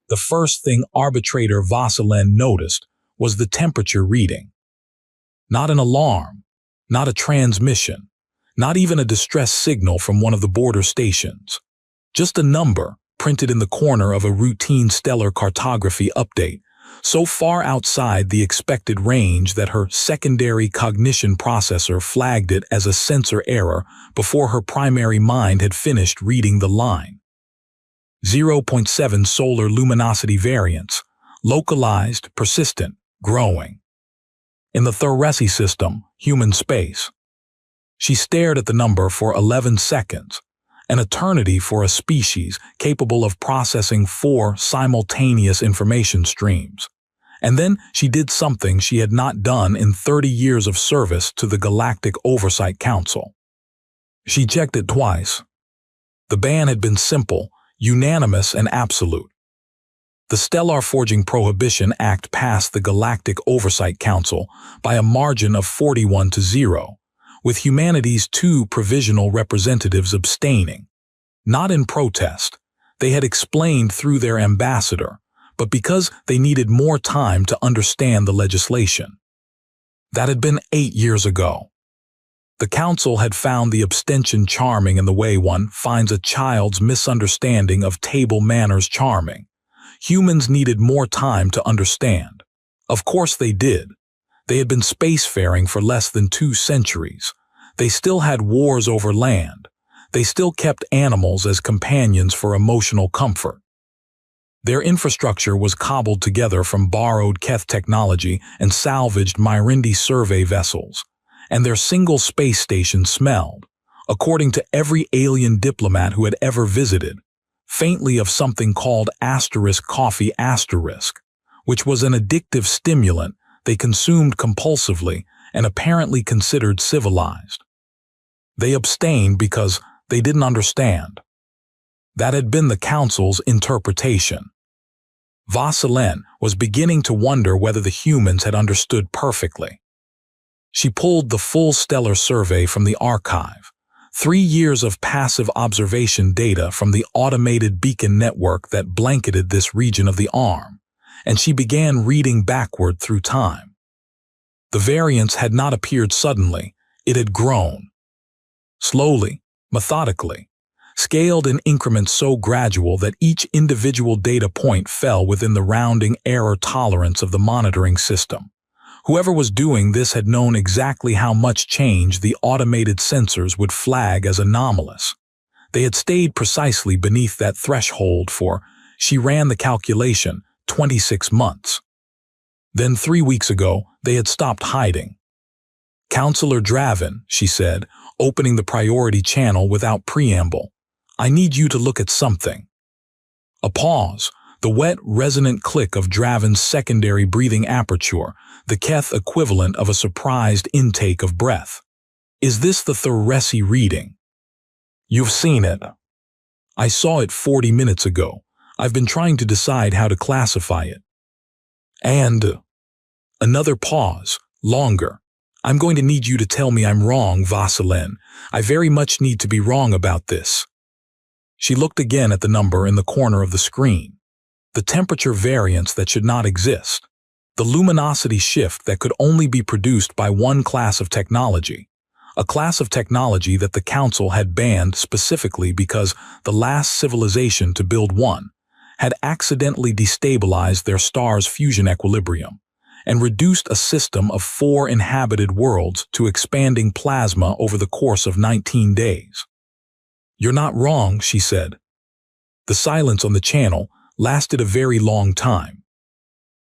The first thing arbitrator Vasselin noticed was the temperature reading. Not an alarm, not a transmission, not even a distress signal from one of the border stations. Just a number printed in the corner of a routine stellar cartography update, so far outside the expected range that her secondary cognition processor flagged it as a sensor error before her primary mind had finished reading the line. 0.7 solar luminosity variance, localized, persistent, growing. In the Thoressi system, human space. She stared at the number for 11 seconds, an eternity for a species capable of processing 4 simultaneous information streams. And then she did something she had not done in 30 years of service to the Galactic Oversight Council. She checked it twice. The ban had been simple, unanimous, and absolute. The Stellar Forging Prohibition Act passed the Galactic Oversight Council by a margin of 41-0, with humanity's 2 provisional representatives abstaining. Not in protest, they had explained through their ambassador, but because they needed more time to understand the legislation. That had been 8 years ago. The council had found the abstention charming in the way one finds a child's misunderstanding of table manners charming. Humans needed more time to understand. Of course they did. They had been spacefaring for less than 2 centuries. They still had wars over land. They still kept animals as companions for emotional comfort. Their infrastructure was cobbled together from borrowed Keth technology and salvaged Myrindi survey vessels, and their single space station smelled, according to every alien diplomat who had ever visited, faintly of something called *coffee*, which was an addictive stimulant they consumed compulsively and apparently considered civilized. They abstained because they didn't understand. That had been the council's interpretation. Vasselin was beginning to wonder whether the humans had understood perfectly. She pulled the full stellar survey from the archive, 3 years of passive observation data from the automated beacon network that blanketed this region of the arm, and she began reading backward through time. The variance had not appeared suddenly, it had grown. Slowly, methodically, scaled in increments so gradual that each individual data point fell within the rounding error tolerance of the monitoring system. Whoever was doing this had known exactly how much change the automated sensors would flag as anomalous. They had stayed precisely beneath that threshold for, she ran the calculation, 26 months. Then 3 weeks ago, they had stopped hiding. "Counselor Dravin," she said, opening the priority channel without preamble, "I need you to look at something." A pause, the wet, resonant click of Dravin's secondary breathing aperture, the Keth equivalent of a surprised intake of breath. "Is this the Thoressi reading?" "You've seen it." "I saw it 40 minutes ago. I've been trying to decide how to classify it." "And..." Another pause, longer. "I'm going to need you to tell me I'm wrong, Vasselin. I very much need to be wrong about this." She looked again at the number in the corner of the screen. The temperature variance that should not exist. The luminosity shift that could only be produced by one class of technology. A class of technology that the Council had banned specifically because the last civilization to build one had accidentally destabilized their star's fusion equilibrium and reduced a system of 4 inhabited worlds to expanding plasma over the course of 19 days. "You're not wrong," she said. The silence on the channel lasted a very long time.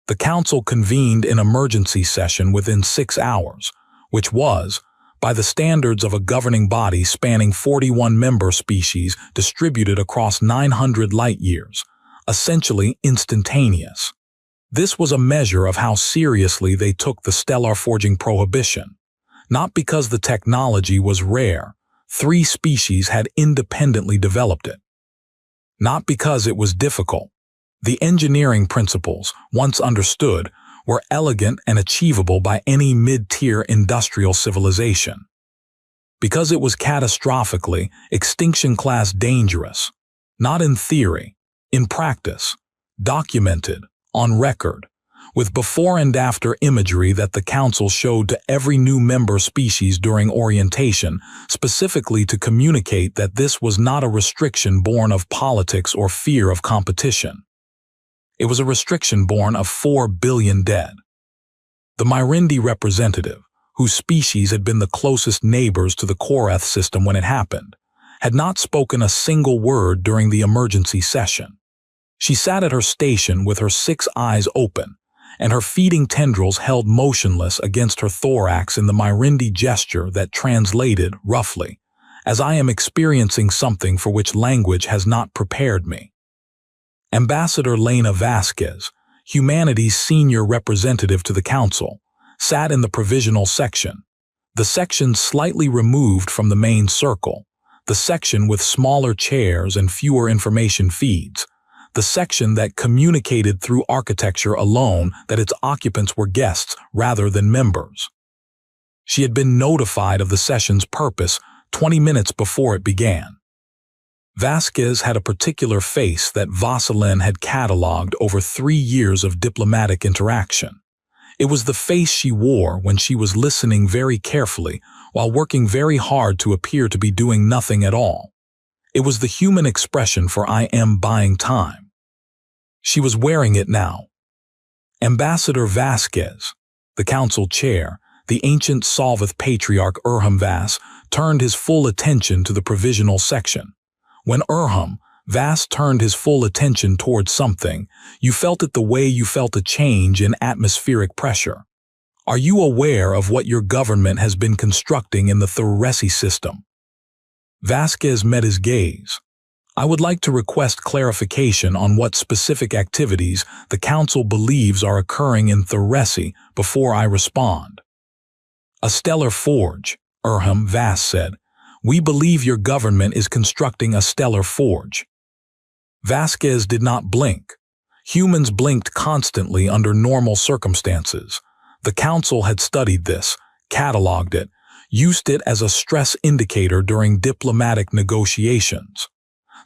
The Council convened an emergency session within 6 hours, which was, by the standards of a governing body spanning 41 member species distributed across 900 light-years, essentially instantaneous. This was a measure of how seriously they took the stellar forging prohibition. Not because the technology was rare, 3 species had independently developed it. Not because it was difficult. The engineering principles, once understood, were elegant and achievable by any mid-tier industrial civilization. Because it was catastrophically, extinction-class dangerous. Not in theory, in practice. documented, on record, with before and after imagery that the Council showed to every new member species during orientation, specifically to communicate that this was not a restriction born of politics or fear of competition. It was a restriction born of 4 billion dead. The Mirindi representative, whose species had been the closest neighbors to the Korath system when it happened, had not spoken a single word during the emergency session. She sat at her station with her 6 eyes open, and her feeding tendrils held motionless against her thorax in the Mirindi gesture that translated, roughly, as I am experiencing something for which language has not prepared me. Ambassador Lena Vasquez, humanity's senior representative to the Council, sat in the provisional section, the section slightly removed from the main circle, the section with smaller chairs and fewer information feeds, the section that communicated through architecture alone that its occupants were guests rather than members. She had been notified of the session's purpose 20 minutes before it began. Vasquez had a particular face that Vasselin had catalogued over 3 years of diplomatic interaction. It was the face she wore when she was listening very carefully while working very hard to appear to be doing nothing at all. It was the human expression for "I am buying time." She was wearing it now. Ambassador Vasquez, the Council chair, the ancient Salvath patriarch Urham Vas, turned his full attention to the provisional section. When Urham Vas turned his full attention towards something, you felt it the way you felt a change in atmospheric pressure. Are you aware of what your government has been constructing in the Thuresi system? Vasquez met his gaze. I would like to request clarification on what specific activities the Council believes are occurring in Thuresi before I respond. A stellar forge, Urham Vas said. We believe your government is constructing a stellar forge. Vasquez did not blink. Humans blinked constantly under normal circumstances. The Council had studied this, catalogued it, used it as a stress indicator during diplomatic negotiations.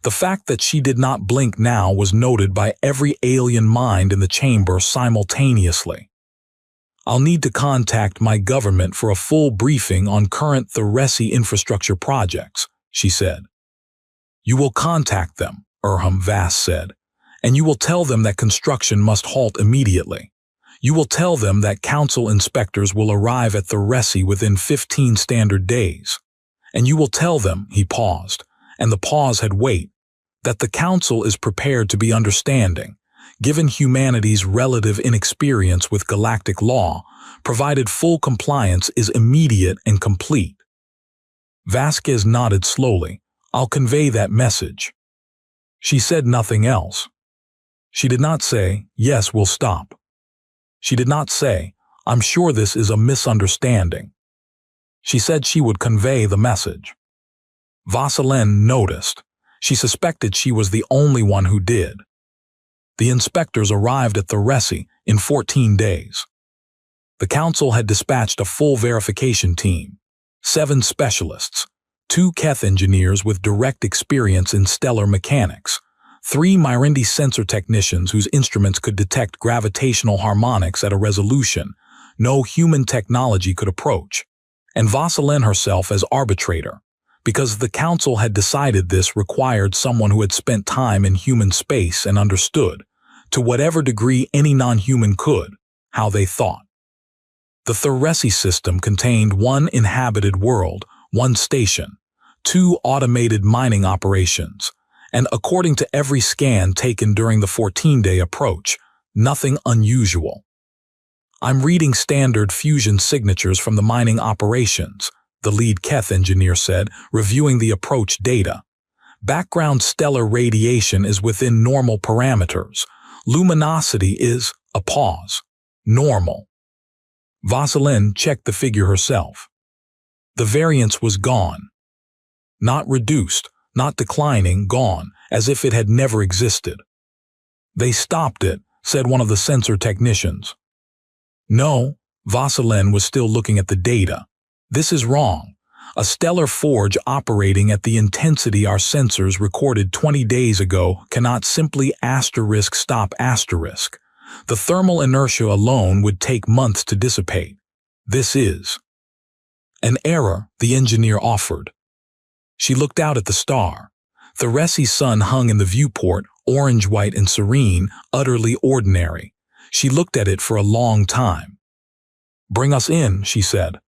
The fact that she did not blink now was noted by every alien mind in the chamber simultaneously. I'll need to contact my government for a full briefing on current Thuresi infrastructure projects, she said. You will contact them, Urham Vas said, and you will tell them that construction must halt immediately. You will tell them that Council inspectors will arrive at Thuresi within 15 standard days. And you will tell them, he paused, and the pause had weight, that the Council is prepared to be understanding, given humanity's relative inexperience with galactic law, provided full compliance is immediate and complete. Vasquez nodded slowly. I'll convey that message. She said nothing else. She did not say, yes, we'll stop. She did not say, I'm sure this is a misunderstanding. She said she would convey the message. Vasselin noticed. She suspected she was the only one who did. The inspectors arrived at Thuresi in 14 days. The Council had dispatched a full verification team, 7 specialists, 2 Keth engineers with direct experience in stellar mechanics, 3 Mirindi sensor technicians whose instruments could detect gravitational harmonics at a resolution no human technology could approach, and Vasselin herself as arbitrator, because the Council had decided this required someone who had spent time in human space and understood, to whatever degree any non-human could, how they thought. The Thuresi system contained 1 inhabited world, 1 station, 2 automated mining operations, and according to every scan taken during the 14-day approach, nothing unusual. I'm reading standard fusion signatures from the mining operations, the lead Keth engineer said, reviewing the approach data. Background stellar radiation is within normal parameters. Luminosity is, a pause, normal. Vasselin checked the figure herself. The variance was gone. Not reduced, not declining, gone, as if it had never existed. They stopped it, said one of the sensor technicians. No, Vasselin was still looking at the data. This is wrong. A stellar forge operating at the intensity our sensors recorded 20 days ago cannot simply stop. The thermal inertia alone would take months to dissipate. This is an error, the engineer offered. She looked out at the star. The Ressi sun hung in the viewport, orange-white and serene, utterly ordinary. She looked at it for a long time. "Bring us in," she said.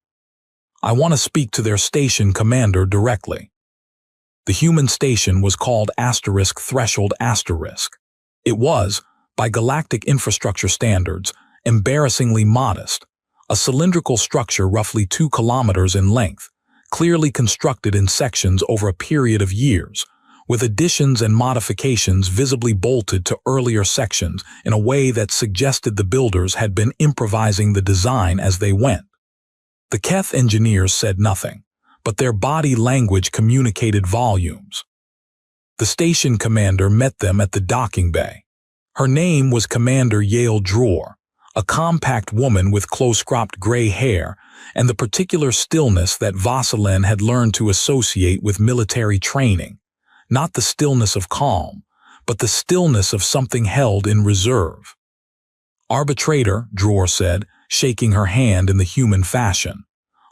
"I want to speak to their station commander directly." The human station was called *Threshold*. It was, by galactic infrastructure standards, embarrassingly modest, a cylindrical structure roughly 2 kilometers in length, clearly constructed in sections over a period of years, with additions and modifications visibly bolted to earlier sections in a way that suggested the builders had been improvising the design as they went. The Keth engineers said nothing, but their body language communicated volumes. The station commander met them at the docking bay. Her name was Commander Yale Dror, a compact woman with close-cropped gray hair and the particular stillness that Vasilin had learned to associate with military training. Not the stillness of calm, but the stillness of something held in reserve. "Arbitrator," Dror said, shaking her hand in the human fashion.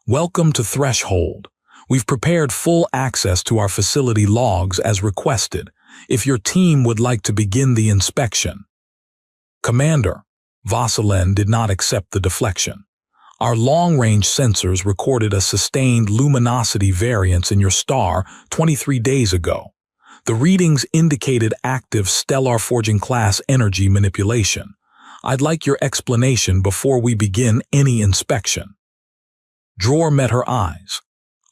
"Welcome to Threshold. We've prepared full access to our facility logs as requested, if your team would like to begin the inspection." "Commander," Vasilin did not accept the deflection. "Our long-range sensors recorded a sustained luminosity variance in your star 23 days ago. The readings indicated active stellar forging class energy manipulation. I'd like your explanation before we begin any inspection." Dror met her eyes.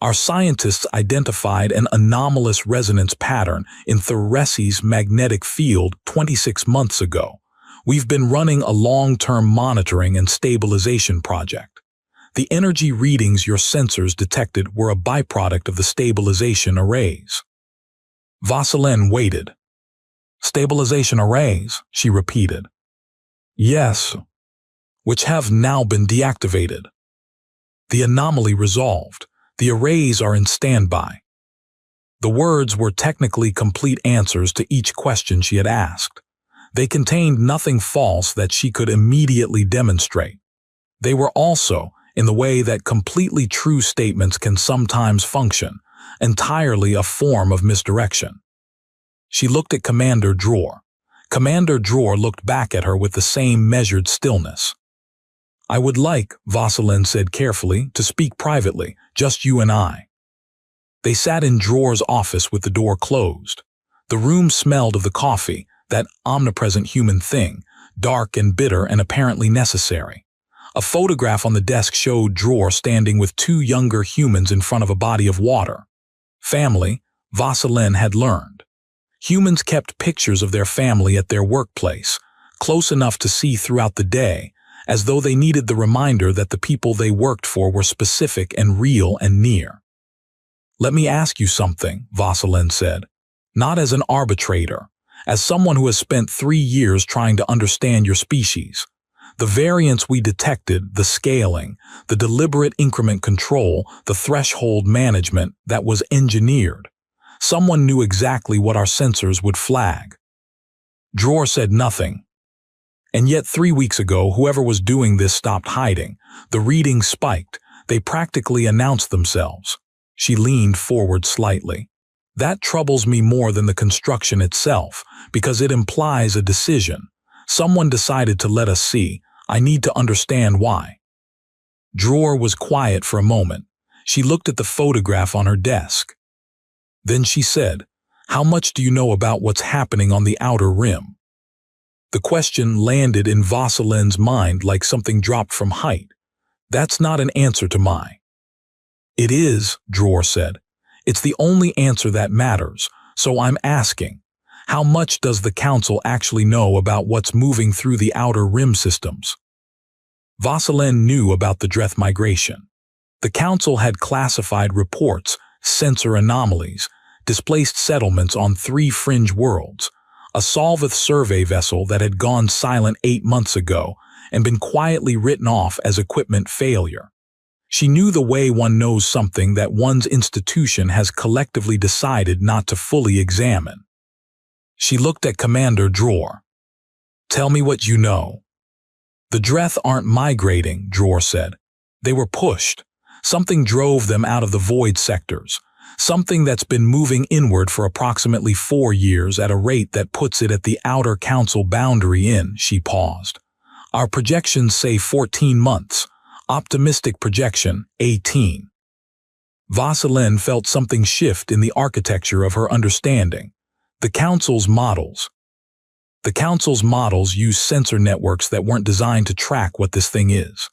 "Our scientists identified an anomalous resonance pattern in Theresi's magnetic field 26 months ago. We've been running a long-term monitoring and stabilization project. The energy readings your sensors detected were a byproduct of the stabilization arrays." Vasilin waited. "Stabilization arrays," she repeated. "Yes, which have now been deactivated. The anomaly resolved. The arrays are in standby." The words were technically complete answers to each question she had asked. They contained nothing false that she could immediately demonstrate. They were also, in the way that completely true statements can sometimes function, entirely a form of misdirection. She looked at Commander Dror. Commander Dror looked back at her with the same measured stillness. "I would like," Vasilin said carefully, "to speak privately, just you and I." They sat in Dror's office with the door closed. The room smelled of the coffee, that omnipresent human thing, dark and bitter and apparently necessary. A photograph on the desk showed Dror standing with 2 younger humans in front of a body of water. Family, Vasilin had learned. Humans kept pictures of their family at their workplace, close enough to see throughout the day, as though they needed the reminder that the people they worked for were specific and real and near. "Let me ask you something," Vasilin said. "Not as an arbitrator, as someone who has spent 3 years trying to understand your species. The variance we detected, the scaling, the deliberate increment control, the threshold management that was engineered. Someone knew exactly what our sensors would flag." Dror said nothing. "And yet 3 weeks ago, whoever was doing this stopped hiding. The readings spiked. They practically announced themselves." She leaned forward slightly. "That troubles me more than the construction itself, because it implies a decision. Someone decided to let us see. I need to understand why." Dror was quiet for a moment. She looked at the photograph on her desk. Then she said, "How much do you know about what's happening on the outer rim?" The question landed in Vasilin's mind like something dropped from height. "That's not an answer to mine." "It is," Dror said. "It's the only answer that matters, so I'm asking, how much does the Council actually know about what's moving through the outer rim systems?" Vasilin knew about the Dreth migration. The Council had classified reports, sensor anomalies, displaced settlements on 3 fringe worlds, a Solvith survey vessel that had gone silent 8 months ago and been quietly written off as equipment failure. She knew the way one knows something that one's institution has collectively decided not to fully examine. She looked at Commander Dror. "Tell me what you know." "The Dreth aren't migrating," Dror said. "They were pushed. Something drove them out of the void sectors. Something that's been moving inward for approximately 4 years at a rate that puts it at the outer council boundary in." She paused. "Our projections say 14 months. Optimistic projection, 18. Vaseline felt something shift in the architecture of her understanding. The Council's models. The Council's models use sensor networks that weren't designed to track what this thing is.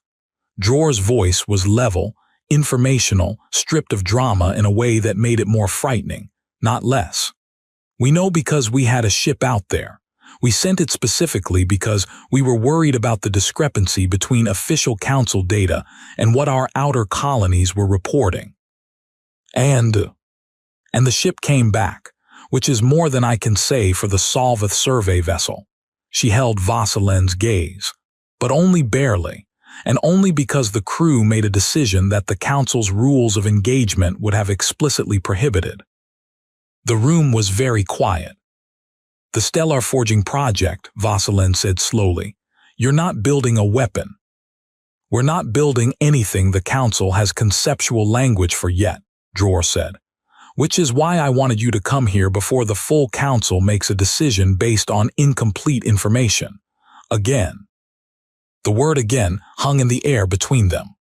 Dror's voice was level, informational, stripped of drama in a way that made it more frightening, not less. "We know because we had a ship out there. We sent it specifically because we were worried about the discrepancy between official council data and what our outer colonies were reporting. And the ship came back, which is more than I can say for the Solveth survey vessel." She held Vaseline's gaze, but only barely, and only because the crew made a decision that the council's rules of engagement would have explicitly prohibited. The room was very quiet. "The Stellar Forging Project," Vaseline said slowly. "You're not building a weapon. We're not building anything the Council has conceptual language for yet," Dror said. "Which is why I wanted you to come here before the full Council makes a decision based on incomplete information. Again." The word "again" hung in the air between them.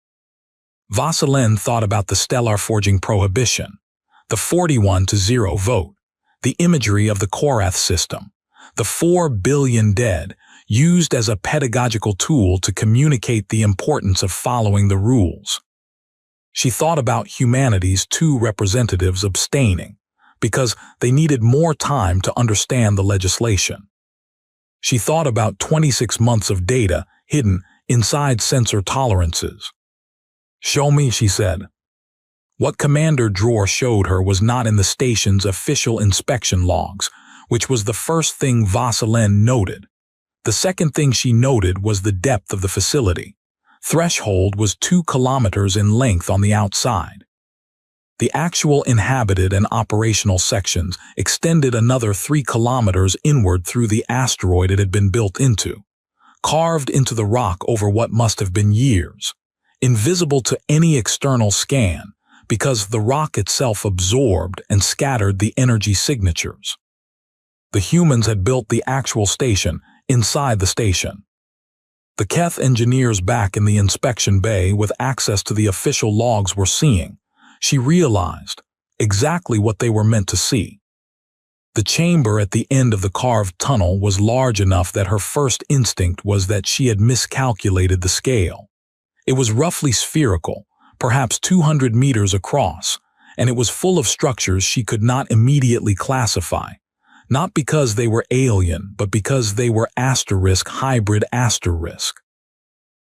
Vaseline thought about the Stellar Forging prohibition, the 41-0 vote, the imagery of the Korath system, the 4 billion dead, used as a pedagogical tool to communicate the importance of following the rules. She thought about humanity's 2 representatives abstaining, because they needed more time to understand the legislation. She thought about 26 months of data hidden inside sensor tolerances. "Show me," she said. What Commander Dror showed her was not in the station's official inspection logs, which was the first thing Vaseline noted. The second thing she noted was the depth of the facility. Threshold was 2 kilometers in length on the outside. The actual inhabited and operational sections extended another 3 kilometers inward through the asteroid it had been built into, carved into the rock over what must have been years, invisible to any external scan, because the rock itself absorbed and scattered the energy signatures. The humans had built the actual station inside the station. The Keth engineers back in the inspection bay with access to the official logs were seeing, she realized, exactly what they were meant to see. The chamber at the end of the carved tunnel was large enough that her first instinct was that she had miscalculated the scale. It was roughly spherical, perhaps 200 meters across, and it was full of structures she could not immediately classify, not because they were alien, but because they were hybrid asterisk.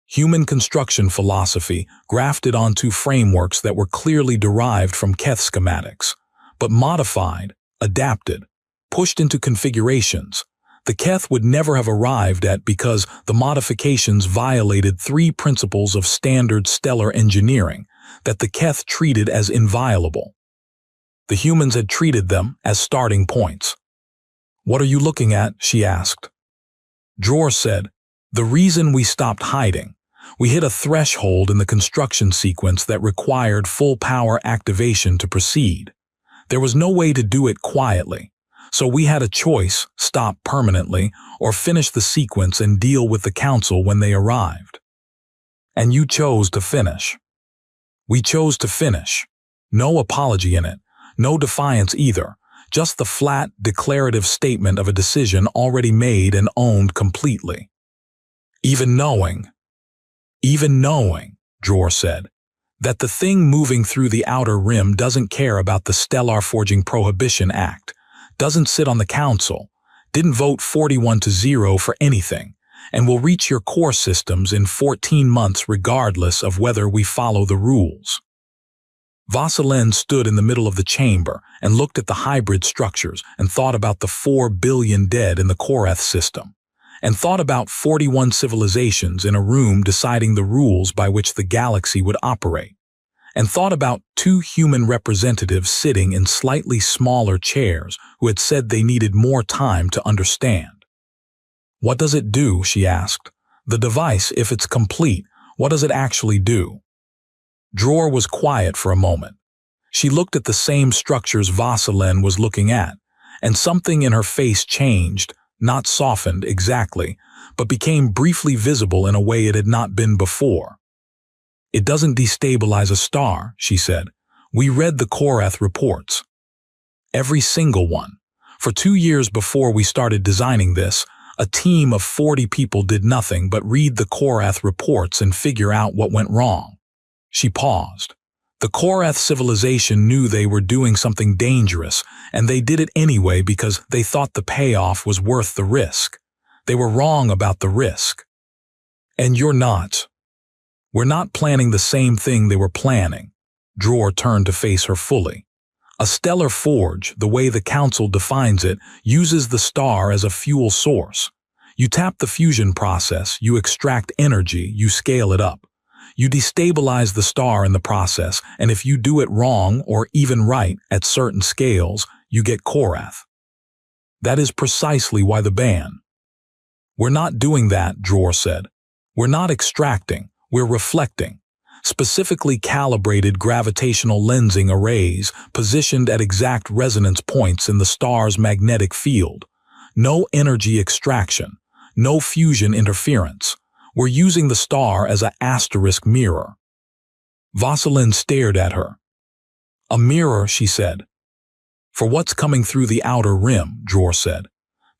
Human construction philosophy grafted onto frameworks that were clearly derived from Keth schematics, but modified, adapted, pushed into configurations the Keth would never have arrived at because the modifications violated 3 principles of standard stellar engineering that the Keth treated as inviolable. The humans had treated them as starting points. "What are you looking at?" she asked. Dror said, "The reason we stopped hiding. We hit a threshold in the construction sequence that required full power activation to proceed. There was no way to do it quietly. So we had a choice, stop permanently, or finish the sequence and deal with the Council when they arrived. And you chose to finish." "We chose to finish. No apology in it, no defiance either, just the flat, declarative statement of a decision already made and owned completely. Even knowing, Dror said, that the thing moving through the outer rim doesn't care about the Stellar Forging Prohibition Act, doesn't sit on the Council, didn't vote 41-0 for anything, and will reach your core systems in 14 months regardless of whether we follow the rules." Vaseline stood in the middle of the chamber and looked at the hybrid structures and thought about the 4 billion dead in the Korath system, and thought about 41 civilizations in a room deciding the rules by which the galaxy would operate. and thought about two human representatives sitting in slightly smaller chairs who had said they needed more time to understand. "What does it do?" she asked. "The device, if it's complete, what does it actually do?" Dror was quiet for a moment. She looked at the same structures Vasilin was looking at, and something in her face changed, not softened exactly, but became briefly visible in a way it had not been before. "It doesn't destabilize a star," she said. "We read the Korath reports. Every single one. For 2 years before we started designing this, a team of 40 people did nothing but read the Korath reports and figure out what went wrong." She paused. The Korath civilization knew they were doing something dangerous, and they did it anyway because they thought the payoff was worth the risk. They were wrong about the risk. "And you're not. We're not planning the same thing they were planning." Dror turned to face her fully. "A stellar forge, the way the Council defines it, uses the star as a fuel source. You tap the fusion process, you extract energy, you scale it up. You destabilize the star in the process, and if you do it wrong or even right at certain scales, you get Korath. That is precisely why the ban." "We're not doing that," Dror said. "We're not extracting, we're reflecting. Specifically calibrated gravitational lensing arrays positioned at exact resonance points in the star's magnetic field. No energy extraction, no fusion interference. We're using the star as an asterisk mirror." Vasilin stared at her. "A mirror," she said. "For what's coming through the outer rim," Dror said.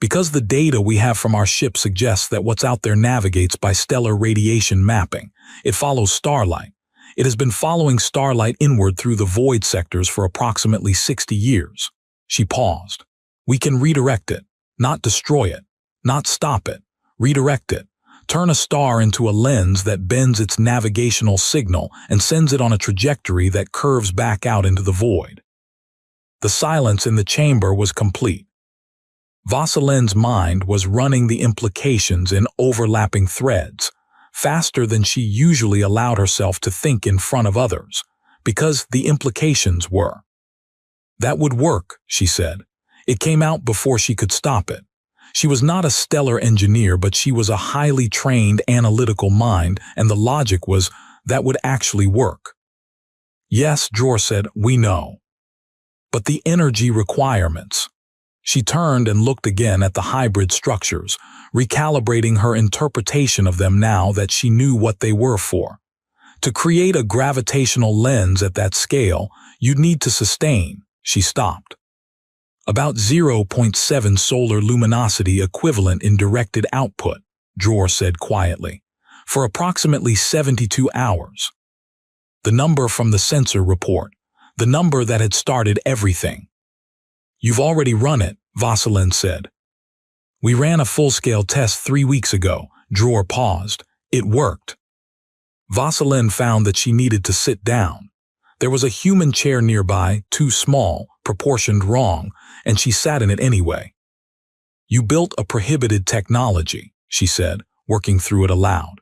"Because the data we have from our ship suggests that what's out there navigates by stellar radiation mapping. It follows starlight. It has been following starlight inward through the void sectors for approximately 60 years. She paused. "We can redirect it, not destroy it, not stop it, redirect it. Turn a star into a lens that bends its navigational signal and sends it on a trajectory that curves back out into the void." The silence in the chamber was complete. Vasilin's mind was running the implications in overlapping threads, faster than she usually allowed herself to think in front of others, because the implications were. "That would work," she said. It came out before she could stop it. She was not a stellar engineer, but she was a highly trained analytical mind, and the logic was that would actually work. "Yes," Dror said, "we know. But the energy requirements." She turned and looked again at the hybrid structures, recalibrating her interpretation of them now that she knew what they were for. To create a gravitational lens at that scale, you'd need to sustain. She stopped. "About 0.7 solar luminosity equivalent in directed output," Dror said quietly, "for approximately 72 hours. The number from the sensor report, the number that had started everything." "You've already run it," Vasilin said. "We ran a full-scale test 3 weeks ago." Dror paused. "It worked." Vasilin found that she needed to sit down. There was a human chair nearby, too small, proportioned wrong, and she sat in it anyway. "You built a prohibited technology," she said, working through it aloud,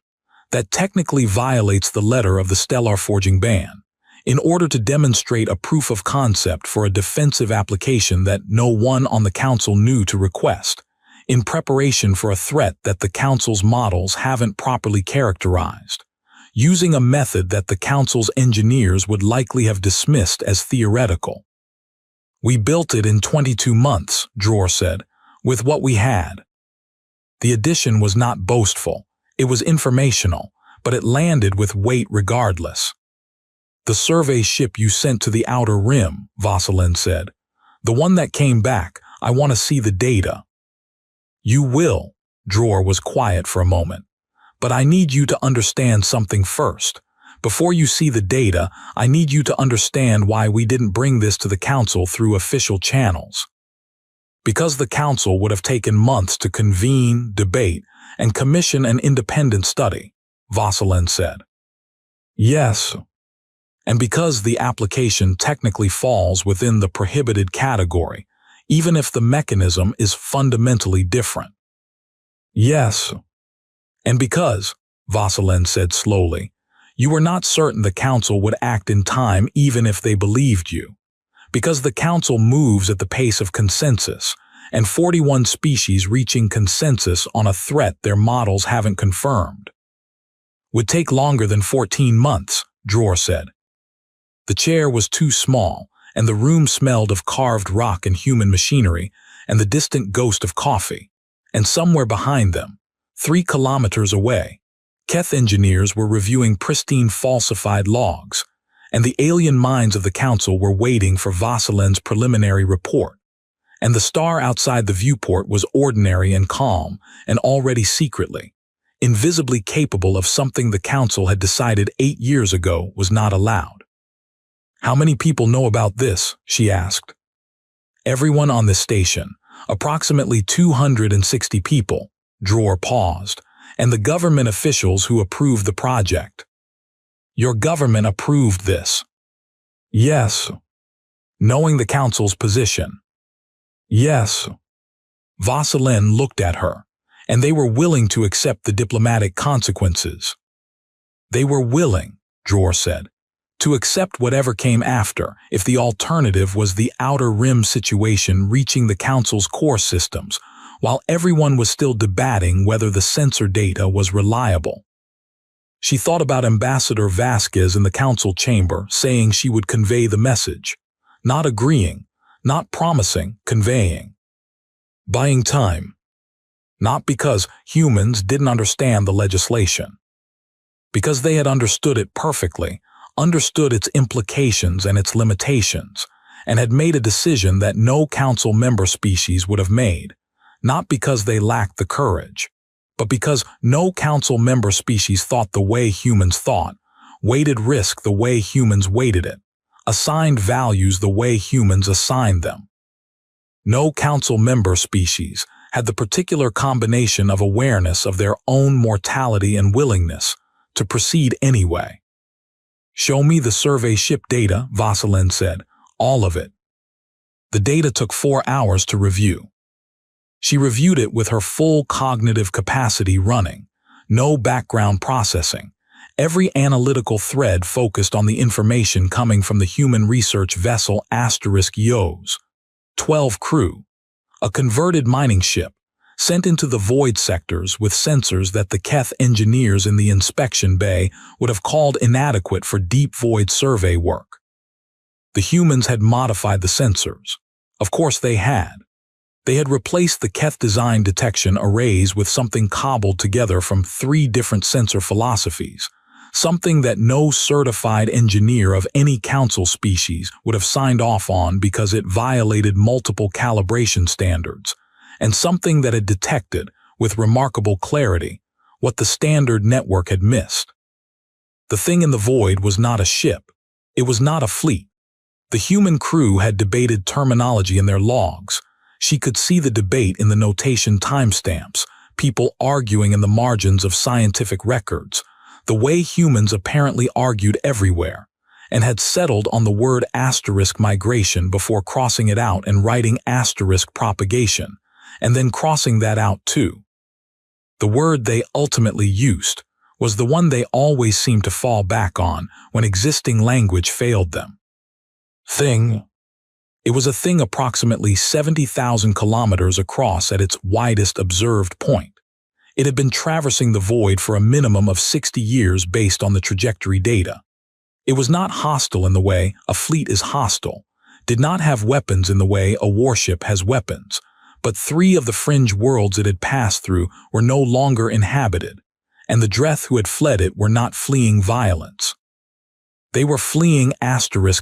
"that technically violates the letter of the stellar forging ban, in order to demonstrate a proof of concept for a defensive application that no one on the Council knew to request, in preparation for a threat that the Council's models haven't properly characterized, using a method that the Council's engineers would likely have dismissed as theoretical. We built it in 22 months, Dror said, with what we had. The addition was not boastful, it was informational, but it landed with weight regardless. The survey ship you sent to the outer rim, Vasilin said. The one that came back, I want to see the data. You will, Dror was quiet for a moment. But I need you to understand something first. Before you see the data, I need you to understand why we didn't bring this to the Council through official channels. Because the Council would have taken months to convene, debate, and commission an independent study, Vasilin said. Yes. And because the application technically falls within the prohibited category, even if the mechanism is fundamentally different. Yes. And because, Vasilin said slowly, You were not certain the Council would act in time even if they believed you. Because the Council moves at the pace of consensus, and 41 species reaching consensus on a threat their models haven't confirmed. Would take longer than 14 months, Dror said. The chair was too small, and the room smelled of carved rock and human machinery, and the distant ghost of coffee. And somewhere behind them, 3 kilometers away, Keth engineers were reviewing pristine falsified logs, and the alien minds of the Council were waiting for Vasilen's preliminary report. And the star outside the viewport was ordinary and calm, and already secretly, invisibly capable of something the Council had decided 8 years ago was not allowed. How many people know about this? She asked. Everyone on this station, approximately 260 people. Dror paused, and the government officials who approved the project. Your government approved this? Yes. Knowing the Council's position? Yes. Vasilen looked at her, and they were willing to accept the diplomatic consequences. They were willing, Dror said, to accept whatever came after if the alternative was the outer rim situation reaching the Council's core systems, while everyone was still debating whether the sensor data was reliable. She thought about Ambassador Vasquez in the Council chamber saying she would convey the message, not agreeing, not promising, conveying. Buying time. Not because humans didn't understand the legislation. Because they had understood it perfectly, understood its implications and its limitations, and had made a decision that no Council member species would have made, not because they lacked the courage, but because no Council member species thought the way humans thought, weighted risk the way humans weighted it, assigned values the way humans assigned them. No Council member species had the particular combination of awareness of their own mortality and willingness to proceed anyway. Show me the survey ship data, Vasilen said, all of it. The data took 4 hours to review. She reviewed it with her full cognitive capacity running, no background processing. Every analytical thread focused on the information coming from the human research vessel *Yos. 12 crew, a converted mining ship, sent into the void sectors with sensors that the Keth engineers in the inspection bay would have called inadequate for deep void survey work. The humans had modified the sensors. Of course they had. They had replaced the Keth design detection arrays with something cobbled together from 3 different sensor philosophies, something that no certified engineer of any Council species would have signed off on because it violated multiple calibration standards, and something that had detected, with remarkable clarity, what the standard network had missed. The thing in the void was not a ship. It was not a fleet. The human crew had debated terminology in their logs. She could see the debate in the notation timestamps, people arguing in the margins of scientific records, the way humans apparently argued everywhere, and had settled on the word *migration before crossing it out and writing *propagation, and then crossing that out too. The word they ultimately used was the one they always seemed to fall back on when existing language failed them. Thing. It was a thing approximately 70,000 kilometers across at its widest observed point. It had been traversing the void for a minimum of 60 years based on the trajectory data. It was not hostile in the way a fleet is hostile, did not have weapons in the way a warship has weapons, but 3 of the fringe worlds it had passed through were no longer inhabited, and the Dreth who had fled it were not fleeing violence. They were fleeing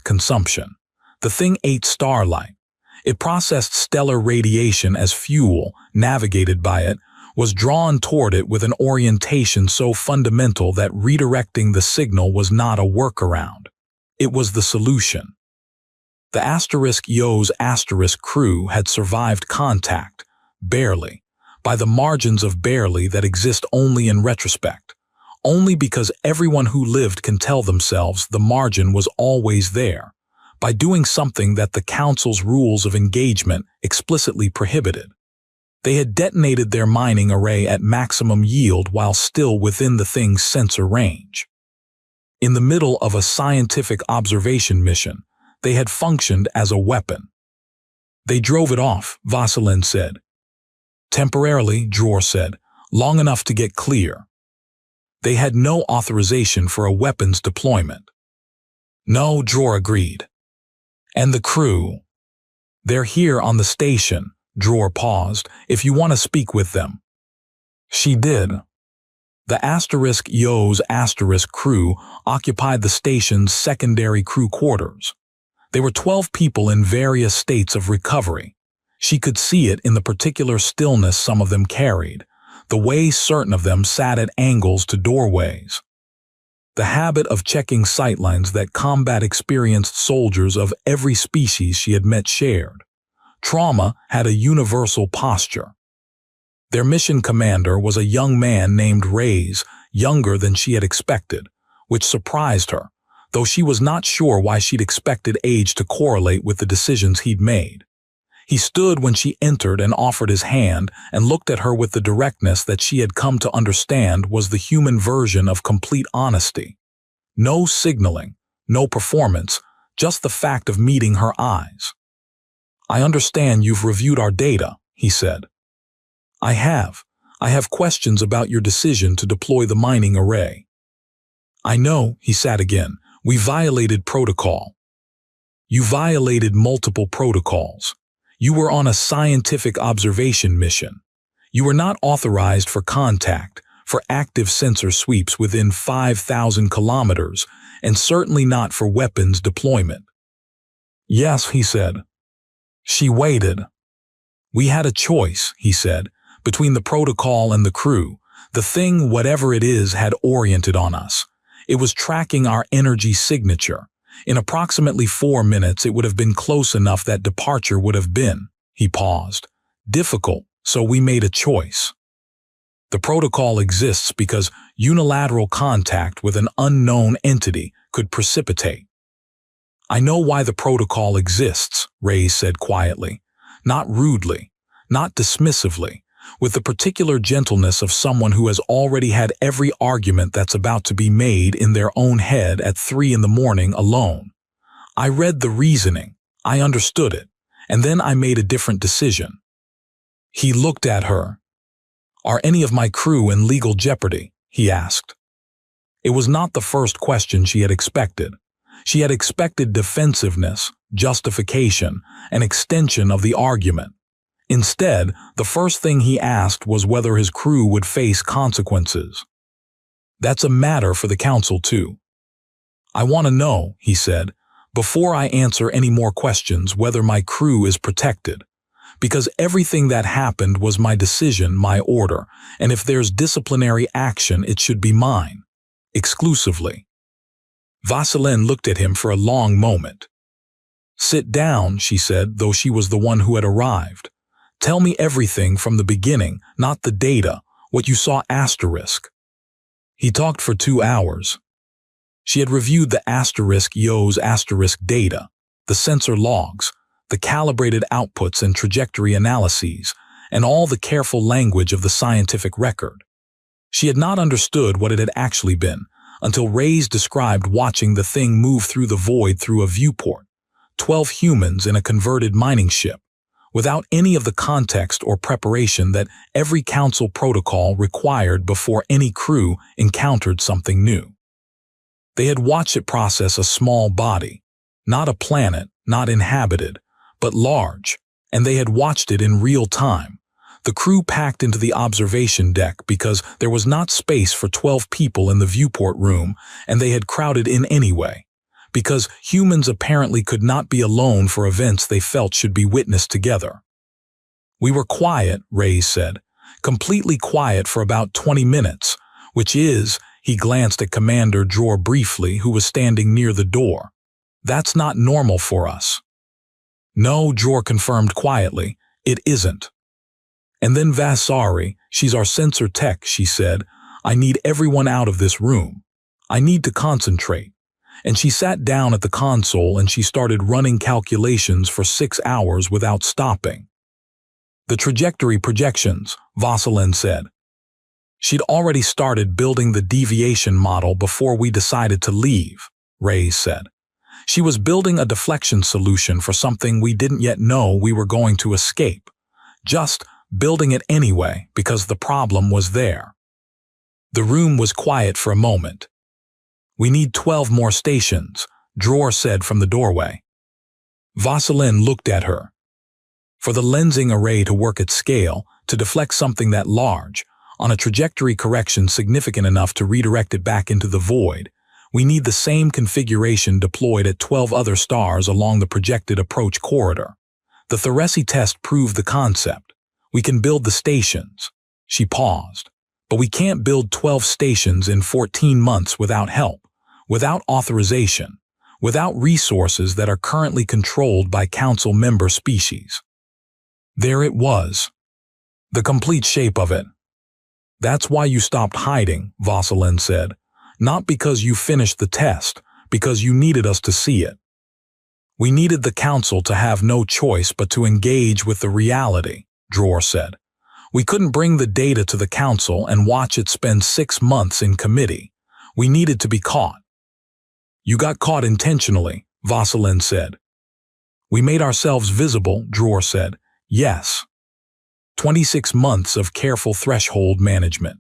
consumption. The thing ate starlight. It processed stellar radiation as fuel, navigated by it, was drawn toward it with an orientation so fundamental that redirecting the signal was not a workaround. It was the solution. The *Yos* crew had survived contact, barely, by the margins of barely that exist only in retrospect, only because everyone who lived can tell themselves the margin was always there, by doing something that the Council's rules of engagement explicitly prohibited. They had detonated their mining array at maximum yield while still within the thing's sensor range. In the middle of a scientific observation mission, they had functioned as a weapon. They drove it off, Vasilin said. Temporarily, Dror said, long enough to get clear. They had no authorization for a weapons deployment. No, Dror agreed. And the crew? They're here on the station, Dror paused, if you want to speak with them. She did. The *Yo's crew occupied the station's secondary crew quarters. They were 12 people in various states of recovery. She could see it in the particular stillness some of them carried, the way certain of them sat at angles to doorways. The habit of checking sightlines that combat-experienced soldiers of every species she had met shared. Trauma had a universal posture. Their mission commander was a young man named Reyes, younger than she had expected, which surprised her, though she was not sure why she'd expected age to correlate with the decisions he'd made. He stood when she entered and offered his hand and looked at her with the directness that she had come to understand was the human version of complete honesty. No signaling, no performance, just the fact of meeting her eyes. I understand you've reviewed our data, he said. I have. I have questions about your decision to deploy the mining array. I know, he said again. We violated protocol. You violated multiple protocols. You were on a scientific observation mission. You were not authorized for contact, for active sensor sweeps within 5,000 kilometers, and certainly not for weapons deployment. Yes, he said. She waited. We had a choice, he said, between the protocol and the crew. The thing, whatever it is, had oriented on us. It was tracking our energy signature. In approximately 4 minutes, it would have been close enough that departure would have been, he paused, difficult, so we made a choice. The protocol exists because unilateral contact with an unknown entity could precipitate. I know why the protocol exists, Reyes said quietly, not rudely, not dismissively, with the particular gentleness of someone who has already had every argument that's about to be made in their own head at 3 in the morning alone. I read the reasoning, I understood it, and then I made a different decision. He looked at her. Are any of my crew in legal jeopardy? He asked. It was not the first question she had expected. She had expected defensiveness, justification, an extension of the argument. Instead, the first thing he asked was whether his crew would face consequences. That's a matter for the council, too. I want to know, he said, before I answer any more questions, whether my crew is protected. Because everything that happened was my decision, my order, and if there's disciplinary action, it should be mine. Exclusively. Vasilin looked at him for a long moment. Sit down, she said, though she was the one who had arrived. Tell me everything from the beginning, not the data, what you saw asterisk. He talked for 2 hours. She had reviewed the *Yo's data, the sensor logs, the calibrated outputs and trajectory analyses, and all the careful language of the scientific record. She had not understood what it had actually been, until Reyes described watching the thing move through the void through a viewport, 12 humans in a converted mining ship, without any of the context or preparation that every council protocol required before any crew encountered something new. They had watched it process a small body, not a planet, not inhabited, but large, and they had watched it in real time. The crew packed into the observation deck because there was not space for 12 people in the viewport room, and they had crowded in anyway. Because humans apparently could not be alone for events they felt should be witnessed together. We were quiet, Reyes said, completely quiet for about 20 minutes, which is, he glanced at Commander Dror briefly, who was standing near the door. That's not normal for us. No, Dror confirmed quietly, it isn't. And then Vasari, she's our sensor tech, she said, I need everyone out of this room. I need to concentrate. And she sat down at the console and she started running calculations for 6 hours without stopping. The trajectory projections, Vasilin said. She'd already started building the deviation model before we decided to leave, Reyes said. She was building a deflection solution for something we didn't yet know we were going to escape. Just building it anyway because the problem was there. The room was quiet for a moment. We need 12 more stations, Dror said from the doorway. Vaseline looked at her. For the lensing array to work at scale, to deflect something that large, on a trajectory correction significant enough to redirect it back into the void, we need the same configuration deployed at 12 other stars along the projected approach corridor. The Thoressi test proved the concept. We can build the stations. She paused. But we can't build 12 stations in 14 months without help, without authorization, without resources that are currently controlled by Council member species. There it was. The complete shape of it. That's why you stopped hiding, Vaseline said. Not because you finished the test, because you needed us to see it. We needed the Council to have no choice but to engage with the reality, Dror said. We couldn't bring the data to the Council and watch it spend 6 months in committee. We needed to be caught. You got caught intentionally, Vaseline said. We made ourselves visible, Dror said. Yes. 26 months of careful threshold management.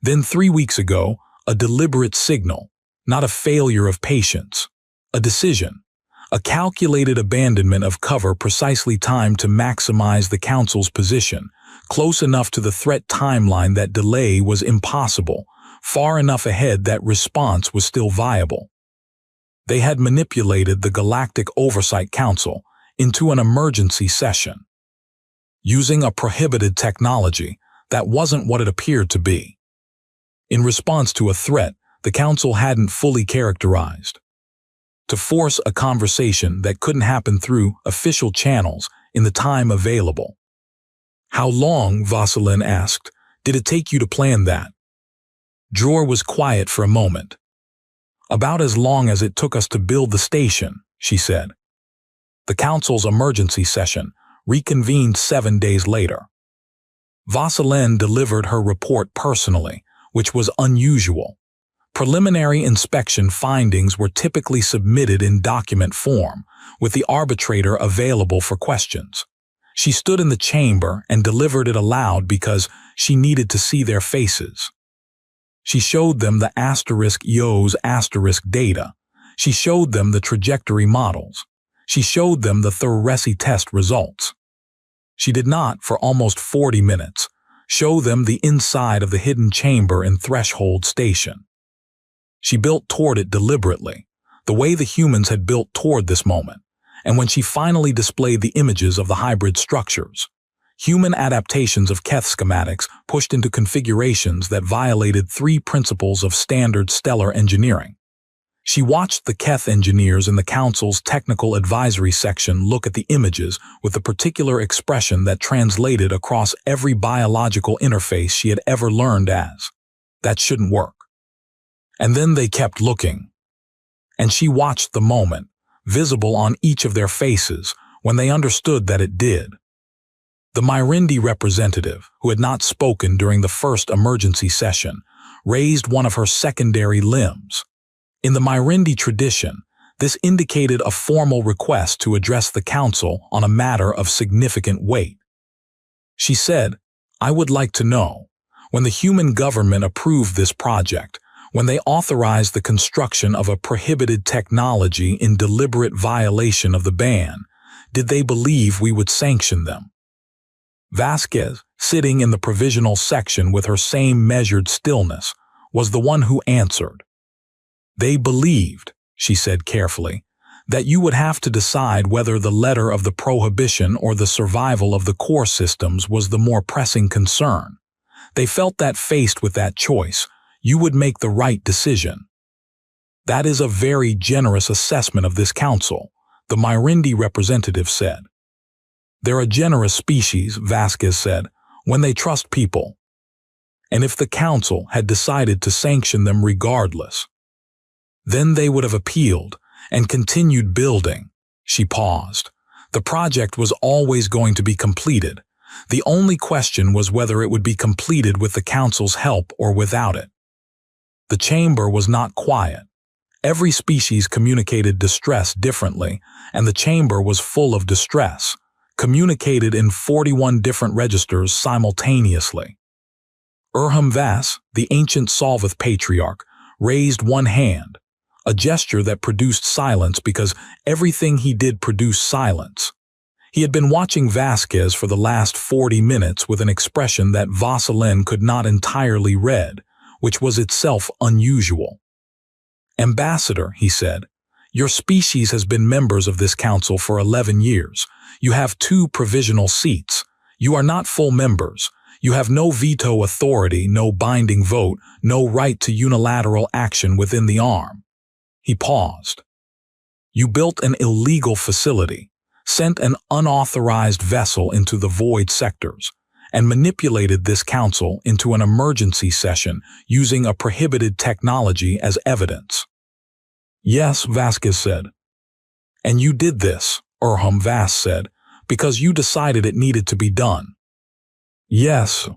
Then 3 weeks ago, a deliberate signal, not a failure of patience. A decision. A calculated abandonment of cover precisely timed to maximize the Council's position, close enough to the threat timeline that delay was impossible, far enough ahead that response was still viable. They had manipulated the Galactic Oversight Council into an emergency session. Using a prohibited technology that wasn't what it appeared to be. In response to a threat the Council hadn't fully characterized. To force a conversation that couldn't happen through official channels in the time available. How long, Vaseline asked, did it take you to plan that? Dror was quiet for a moment. About as long as it took us to build the station, she said. The Council's emergency session reconvened 7 days later. Vaseline delivered her report personally, which was unusual. Preliminary inspection findings were typically submitted in document form, with the arbitrator available for questions. She stood in the chamber and delivered it aloud because she needed to see their faces. She showed them the *Yos* data. She showed them the trajectory models. She showed them the Thoressi test results. She did not, for almost 40 minutes, show them the inside of the hidden chamber in Threshold Station. She built toward it deliberately, the way the humans had built toward this moment, and when she finally displayed the images of the hybrid structures, human adaptations of Keth schematics pushed into configurations that violated 3 principles of standard stellar engineering. She watched the Keth engineers in the Council's technical advisory section look at the images with a particular expression that translated across every biological interface she had ever learned as, that shouldn't work. And then they kept looking. And she watched the moment, visible on each of their faces, when they understood that it did. The Myrindi representative, who had not spoken during the first emergency session, raised one of her secondary limbs. In the Myrindi tradition, this indicated a formal request to address the Council on a matter of significant weight. She said, I would like to know, when the human government approved this project, when they authorized the construction of a prohibited technology in deliberate violation of the ban, did they believe we would sanction them? Vasquez, sitting in the provisional section with her same measured stillness, was the one who answered. They believed, she said carefully, that you would have to decide whether the letter of the prohibition or the survival of the core systems was the more pressing concern. They felt that faced with that choice, you would make the right decision. That is a very generous assessment of this Council, the Myrindi representative said. They're a generous species, Vasquez said, when they trust people. And if the Council had decided to sanction them regardless, then they would have appealed and continued building. She paused. The project was always going to be completed. The only question was whether it would be completed with the Council's help or without it. The chamber was not quiet. Every species communicated distress differently, and the chamber was full of distress, communicated in 41 different registers simultaneously. Urham Vas, the ancient Solvith patriarch, raised one hand, a gesture that produced silence because everything he did produced silence. He had been watching Vasquez for the last 40 minutes with an expression that Vasselin could not entirely read, which was itself unusual. "Ambassador," he said, "your species has been members of this council for 11 years. You have 2 provisional seats. You are not full members. You have no veto authority, no binding vote, no right to unilateral action within the arm." He paused. "You built an illegal facility, sent an unauthorized vessel into the void sectors, and manipulated this council into an emergency session using a prohibited technology as evidence." "Yes," Vasquez said. "And you did this," Urham Vas said, "because you decided it needed to be done." "Yes."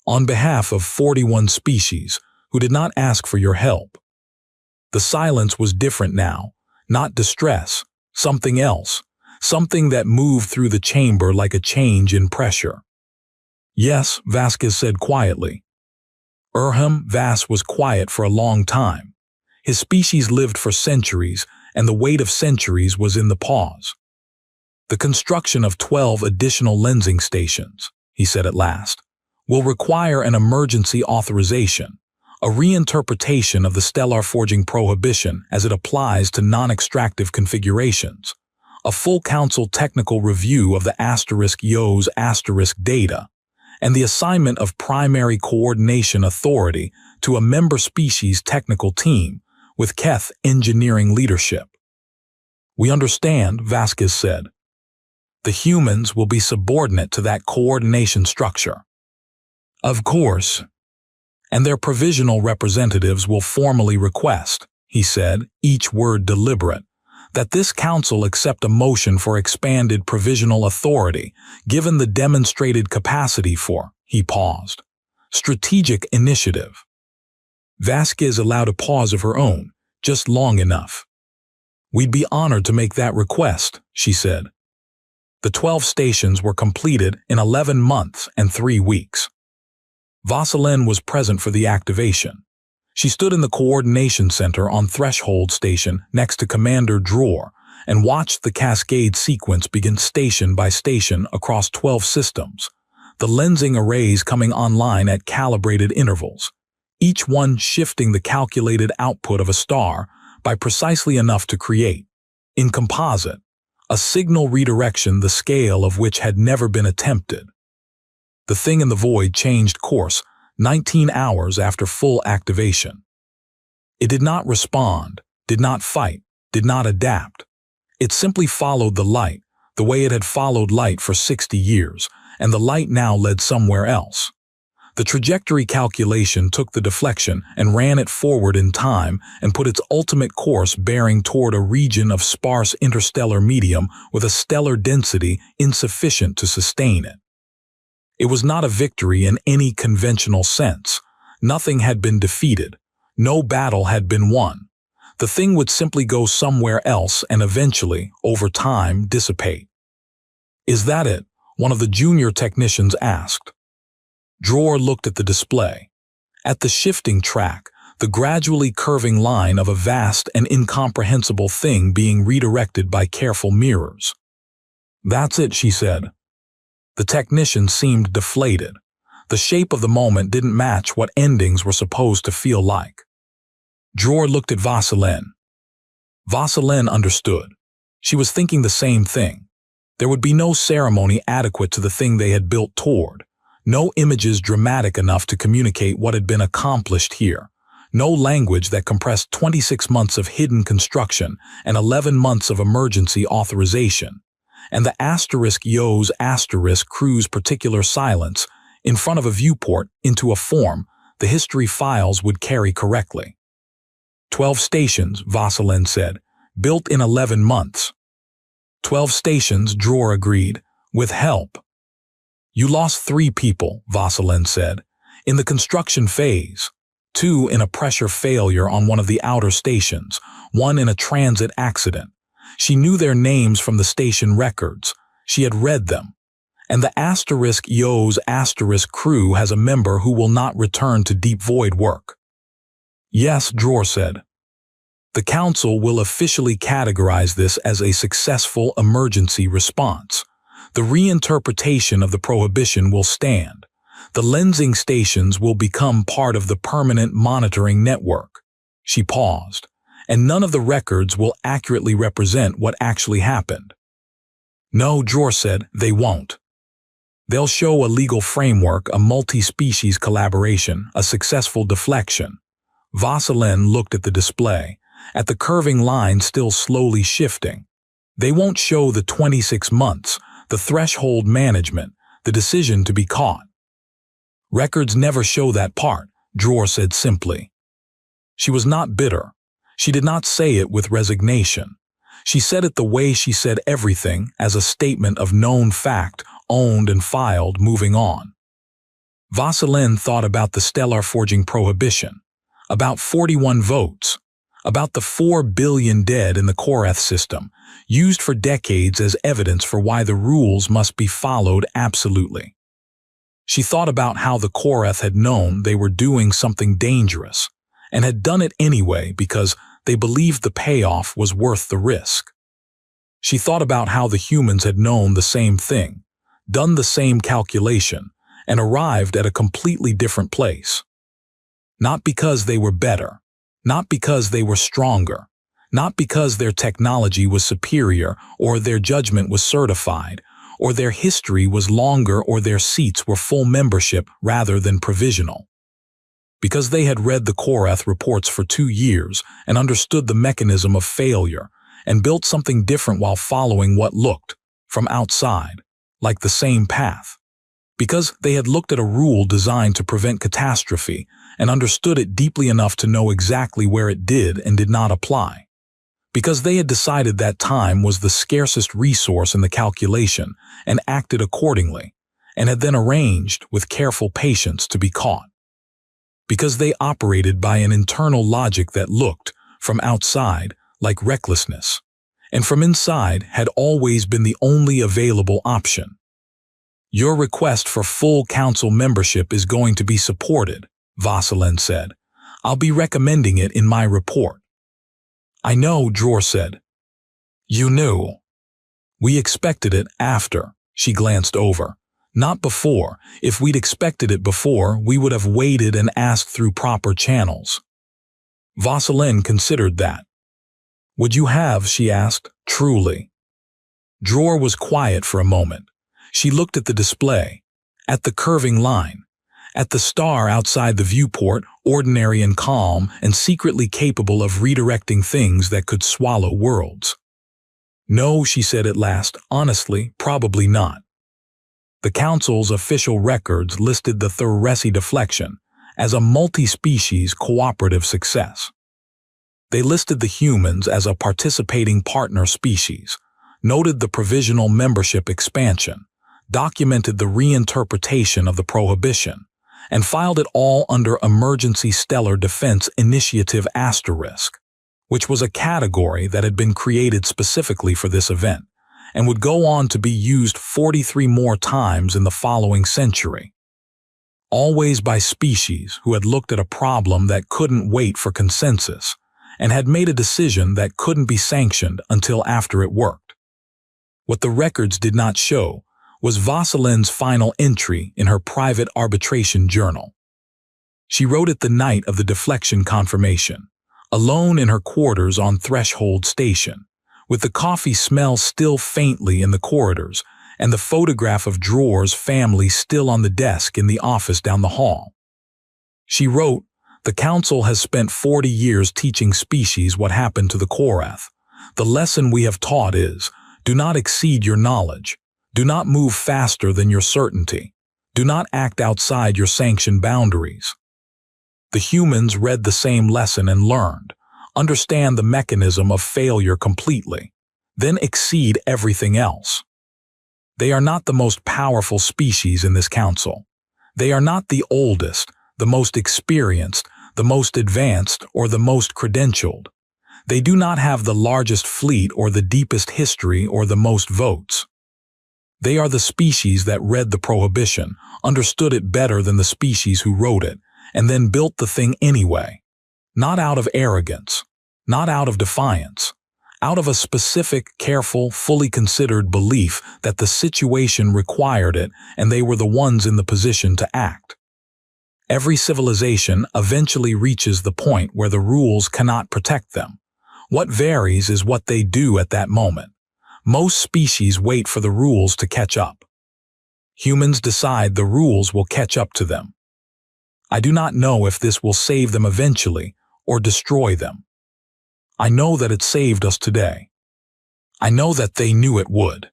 "On behalf of 41 species who did not ask for your help." The silence was different now, not distress, something else, something that moved through the chamber like a change in pressure. "Yes," Vasquez said quietly. Urham Vas was quiet for a long time. His species lived for centuries, and the weight of centuries was in the pause. "The construction of 12 additional lensing stations," he said at last, "will require an emergency authorization, a reinterpretation of the stellar forging prohibition as it applies to non-extractive configurations, a full council technical review of the *Yos* data, and the assignment of primary coordination authority to a member species technical team with Keth engineering leadership." "We understand," Vasquez said. "The humans will be subordinate to that coordination structure." "Of course. And their provisional representatives will formally request," he said, each word deliberate, "that this council accept a motion for expanded provisional authority, given the demonstrated capacity for," he paused, "strategic initiative." Vasquez allowed a pause of her own, just long enough. "We'd be honored to make that request," she said. The 12 stations were completed in 11 months and 3 weeks. Vasselin was present for the activation. She stood in the coordination center on Threshold Station next to Commander Dror and watched the cascade sequence begin station by station across 12 systems, the lensing arrays coming online at calibrated intervals, each one shifting the calculated output of a star by precisely enough to create, in composite, a signal redirection the scale of which had never been attempted. The thing in the void changed course 19 hours after full activation. It did not respond, did not fight, did not adapt. It simply followed the light, the way it had followed light for 60 years, and the light now led somewhere else. The trajectory calculation took the deflection and ran it forward in time and put its ultimate course bearing toward a region of sparse interstellar medium with a stellar density insufficient to sustain it. It was not a victory in any conventional sense. Nothing had been defeated. No battle had been won. The thing would simply go somewhere else and eventually, over time, dissipate. "Is that it?" one of the junior technicians asked. Dror looked at the display. At the shifting track, the gradually curving line of a vast and incomprehensible thing being redirected by careful mirrors. "That's it," she said. The technician seemed deflated. The shape of the moment didn't match what endings were supposed to feel like. Dror looked at Vasselin. Vasselin understood. She was thinking the same thing. There would be no ceremony adequate to the thing they had built toward. No images dramatic enough to communicate what had been accomplished here. No language that compressed 26 months of hidden construction and 11 months of emergency authorization. And the *Yos* crew's particular silence in front of a viewport into a form the history files would carry correctly. 12 stations, Vasselin said, built in 11 months. 12 stations, Dror agreed, with help. You lost 3 people, Vasilin said, in the construction phase. 2 in a pressure failure on one of the outer stations, 1 in a transit accident. She knew their names from the station records. She had read them. And the *Yo's* crew has a member who will not return to deep void work. Yes, Dror said. The council will officially categorize this as a successful emergency response. The reinterpretation of the prohibition will stand. The lensing stations will become part of the permanent monitoring network. She paused, and none of the records will accurately represent what actually happened. No, Dror said, they won't. They'll show a legal framework, a multi-species collaboration, a successful deflection. Vasilin looked at the display, at the curving line still slowly shifting. They won't show the 26 months, the threshold management, the decision to be caught. Records never show that part, Dror said simply. She was not bitter. She did not say it with resignation. She said it the way she said everything, as a statement of known fact, owned and filed, moving on. Vasilin thought about the stellar forging prohibition, about 41 votes, about the 4 billion dead in the Korath system, used for decades as evidence for why the rules must be followed absolutely. She thought about how the Korath had known they were doing something dangerous, and had done it anyway because they believed the payoff was worth the risk. She thought about how the humans had known the same thing, done the same calculation, and arrived at a completely different place. Not because they were better, not because they were stronger, not because their technology was superior or their judgment was certified, or their history was longer or their seats were full membership rather than provisional. Because they had read the Korath reports for 2 years and understood the mechanism of failure and built something different while following what looked, from outside, like the same path. Because they had looked at a rule designed to prevent catastrophe and understood it deeply enough to know exactly where it did and did not apply. Because they had decided that time was the scarcest resource in the calculation and acted accordingly, and had then arranged with careful patience to be caught. Because they operated by an internal logic that looked, from outside, like recklessness, and from inside had always been the only available option. Your request for full council membership is going to be supported, Vasilin said. I'll be recommending it in my report. I know, Dror said. You knew. We expected it after, she glanced over. Not before. If we'd expected it before, we would have waited and asked through proper channels. Vasilin considered that. Would you have, she asked, truly? Dror was quiet for a moment. She looked at the display, at the curving line, at the star outside the viewport, ordinary and calm and secretly capable of redirecting things that could swallow worlds. No, she said at last, honestly, probably not. The Council's official records listed the Thoressi deflection as a multi-species cooperative success. They listed the humans as a participating partner species, noted the provisional membership expansion, documented the reinterpretation of the prohibition, and filed it all under Emergency Stellar Defense Initiative *, which was a category that had been created specifically for this event, and would go on to be used 43 more times in the following century. Always by species who had looked at a problem that couldn't wait for consensus, and had made a decision that couldn't be sanctioned until after it worked. What the records did not show was Vasilin's final entry in her private arbitration journal. She wrote it the night of the deflection confirmation, alone in her quarters on Threshold Station, with the coffee smell still faintly in the corridors and the photograph of Dror's family still on the desk in the office down the hall. She wrote, "The Council has spent 40 years teaching species what happened to the Korath. The lesson we have taught is, do not exceed your knowledge. Do not move faster than your certainty. Do not act outside your sanctioned boundaries." The humans read the same lesson and learned, understand the mechanism of failure completely, then exceed everything else. They are not the most powerful species in this council. They are not the oldest, the most experienced, the most advanced, or the most credentialed. They do not have the largest fleet or the deepest history or the most votes. They are the species that read the prohibition, understood it better than the species who wrote it, and then built the thing anyway. Not out of arrogance, not out of defiance, out of a specific, careful, fully considered belief that the situation required it and they were the ones in the position to act. Every civilization eventually reaches the point where the rules cannot protect them. What varies is what they do at that moment. Most species wait for the rules to catch up. Humans decide the rules will catch up to them. I do not know if this will save them eventually or destroy them. I know that it saved us today. I know that they knew it would.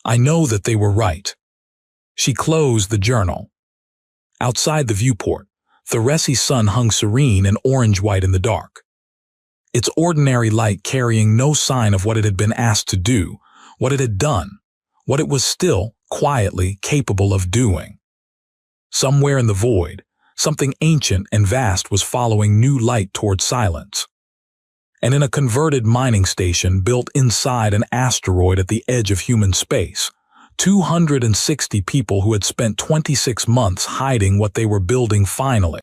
I know that they were right. She closed the journal. Outside the viewport, Theresi's sun hung serene and orange-white in the dark. Its ordinary light carrying no sign of what it had been asked to do, what it had done, what it was still, quietly, capable of doing. Somewhere in the void, something ancient and vast was following new light toward silence. And in a converted mining station built inside an asteroid at the edge of human space, 260 people who had spent 26 months hiding what they were building finally